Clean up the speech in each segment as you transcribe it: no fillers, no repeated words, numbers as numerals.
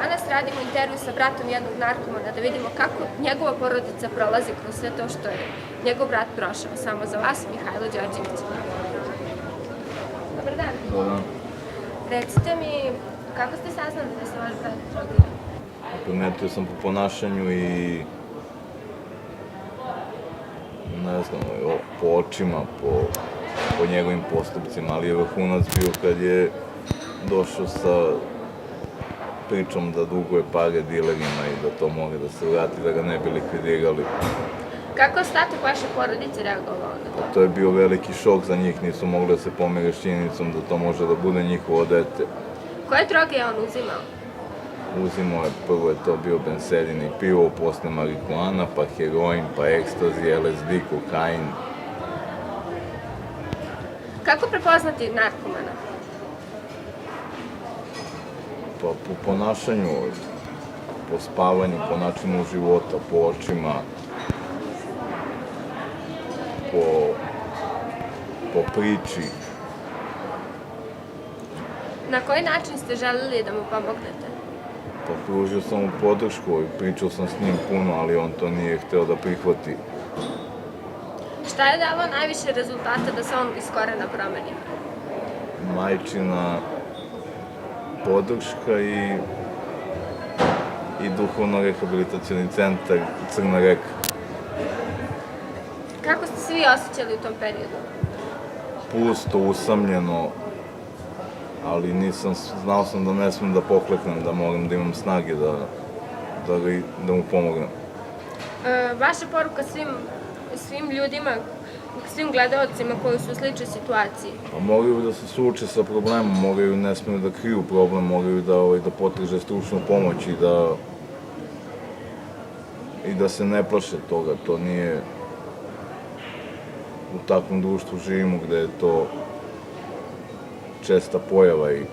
Danas radimo intervju sa bratom jednog narkomana da vidimo kako njegova porodica prolazi kroz sve to što je njegov brat prošao. Samo za vas, Mihajlo Đorđević. Dobar dan. Dobar. Recite mi, kako ste saznali da se vaš brat drogira? Primetio sam po ponašanju i ne znam, po očima, po njegovim postupcima, ali je vrhunac bio kad je došao sa pričom da duguje pare dilerima i da to može da se vrati, da ga ne bi likvidirali. Kako je ostatak vaše porodice reagovao na to? To je bio veliki šok za njih, nisu mogli da se pomire s činjenicom da to može da bude njihovo dete. Koje droge je on uzimao? Uzimao je, prvo je to bio bensedin i pivo, posle marihuana, pa heroin, pa ekstazi, LSD, kokain. Kako prepoznati narkomana? Pa po ponašanju, po spavanju, po načinu života, po očima, po priči. Na koji način ste želeli da mu pomognete? Pa pružio sam mu podršku i pričao sam s njim puno, ali on to nije hteo da prihvati. Šta je dalo najviše rezultata da se on iz korena promeni? Majčina podrška i duhovno-rehabilitacioni centar Crna Reka. Kako ste se vi osjećali u tom periodu? Pusto, usamljeno, ali znao sam da ne smem da pokleknem, da moram da imam snage da mu pomognem. Vaša poruka svim ljudima, svim gledalcima koji su u sličnoj situaciji? Pa moraju da se suoče sa problemom, ne smeju da kriju problem, moraju da potraže stručnu pomoć i da se ne plaše toga. To nije... U takvom društvu živimo gde je to česta pojava i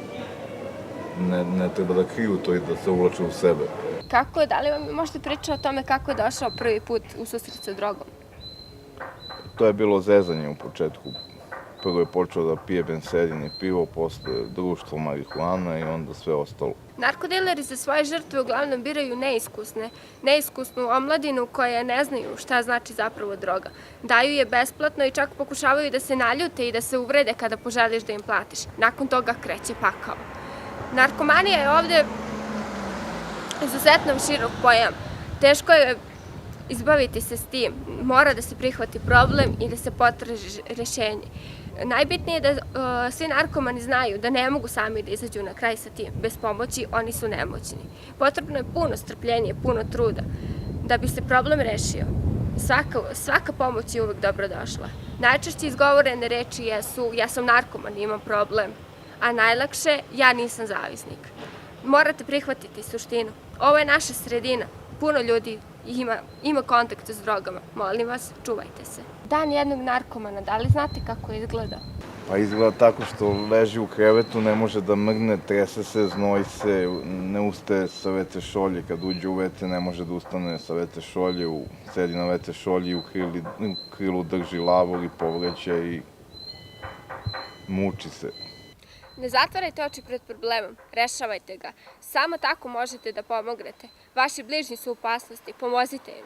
ne treba da kriju to i da se uvlače u sebe. Da li vam možete pričati o tome kako je došao prvi put u susret sa drogom? To je bilo zezanje u početku. Prvo je počeo da pije bensedin i pivo, posle društvo marihuana i onda sve ostalo. Narkodileri za svoje žrtve uglavnom biraju neiskusnu omladinu koja ne znaju šta znači zapravo droga. Daju je besplatno i čak pokušavaju da se naljute i da se uvrede kada poželiš da im platiš. Nakon toga kreće pakao. Narkomanija je ovde izuzetno širok pojam. Teško je izbaviti se s tim. Mora da se prihvati problem i da se potraži rešenje. Najbitnije je da svi narkomani znaju da ne mogu sami da izađu na kraj sa tim. Bez pomoći oni su nemoćni. Potrebno je puno strpljenja, puno truda da bi se problem rešio. Svaka pomoć je uvek dobrodošla. Najčešće izgovorene reči jesu ja sam narkoman, imam problem, a najlakše ja nisam zavisnik. Morate prihvatiti suštinu. Ovo je naša sredina. Puno ljudi ima kontakt s drogama. Molim vas, čuvajte se. Dan jednog narkomana, da li znate kako izgleda? Pa izgleda tako što leži u krevetu, ne može da mrgne, trese se, znoji se, ne ustaje sa WC šolje. Kad uđe u WC ne može da ustane sa WC šolje, sedi na WC šolji i u krilu drži lavor i povreća i muči se. Ne zatvarajte oči pred problemom, rešavajte ga. Samo tako možete da pomognete. Vaši bližnji su u opasnosti, pomozite im.